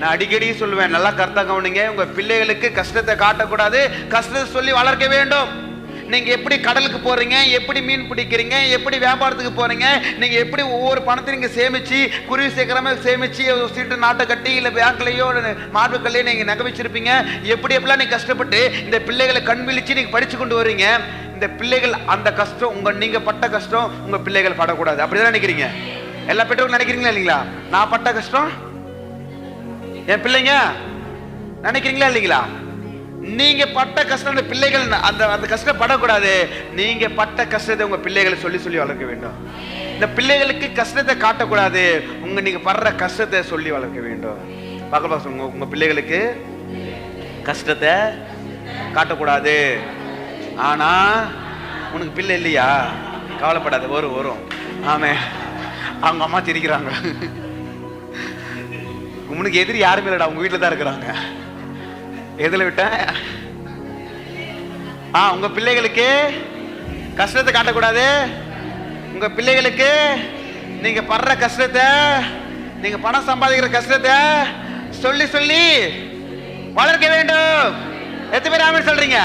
நான் அடிக்கடி சொல்லுவேன், நல்லா கருத்தா கவனிங்க. உங்க பிள்ளைகளுக்கு கஷ்டத்தை காட்டக்கூடாது, கஷ்டத்தை சொல்லி வளர்க்க வேண்டும். நீங்க எப்படி கடலுக்கு போறீங்க, எப்படி மீன் பிடிக்கிறீங்க, எப்படி வியாபாரத்துக்கு போறீங்க, நீங்க எப்படி ஒவ்வொரு பணத்தையும் நீங்க சேமிச்சு குருவி சேர்க்கிற மாதிரி சேமிச்சு சீட்டு நாட்டை கட்டி இல்ல பேங்க்லயோ மார்புக்கல்லையோ நீங்க நகை வச்சிருப்பீங்க. எப்படி எப்படிலாம் நீங்க கஷ்டப்பட்டு இந்த பிள்ளைகளை கண் விழிச்சு நீங்க படிச்சு கொண்டு வர்றீங்க. இந்த பிள்ளைகள் அந்த கஷ்டம் நீங்க பட்ட கஷ்டம் உங்க பிள்ளைகள் படக்கூடாது. அப்படிதான் நினைக்கிறீங்க? எல்லா பெற்றோர்களும் நினைக்கிறீங்களா இல்லைங்களா? நான் பட்ட கஷ்டம் என் பிள்ளைங்க நினைக்கிறீங்களா இல்லைங்களா? நீங்க பட்ட கஷ்டம் அந்த பிள்ளைகள் அந்த கஷ்டம் படக்கூடாது. நீங்க பட்ட கஷ்டத்தை உங்க பிள்ளைகளை சொல்லி சொல்லி வளர்க்க வேண்டும். இந்த பிள்ளைகளுக்கு கஷ்டத்தை காட்டக்கூடாது, நீங்க படுற கஷ்டத்தை சொல்லி வளர்க்க வேண்டும். பார்க்க உங்க பிள்ளைகளுக்கு கஷ்டத்தை காட்டக்கூடாது. ஆனா உனக்கு பிள்ளை இல்லையா, கவலைப்படாது, வரும். ஆமே, அவங்க அம்மா சிரிக்கிறாங்க. உனக்கு எதிரி யாருமே இல்லடா, உங்க வீட்டுல தான் இருக்கிறாங்க. எதுல விட்ட? உங்க பிள்ளைகளுக்கு கஷ்டத்தை காட்டக்கூடாது. உங்க பிள்ளைகளுக்கு நீங்க படுற கஷ்டத்தை, நீங்க பணம் சம்பாதிக்கிற கஷ்டத்தை சொல்லி சொல்லி வளர்க்க வேண்டும். எத்தனை பேர் ஆமென் சொல்றீங்க?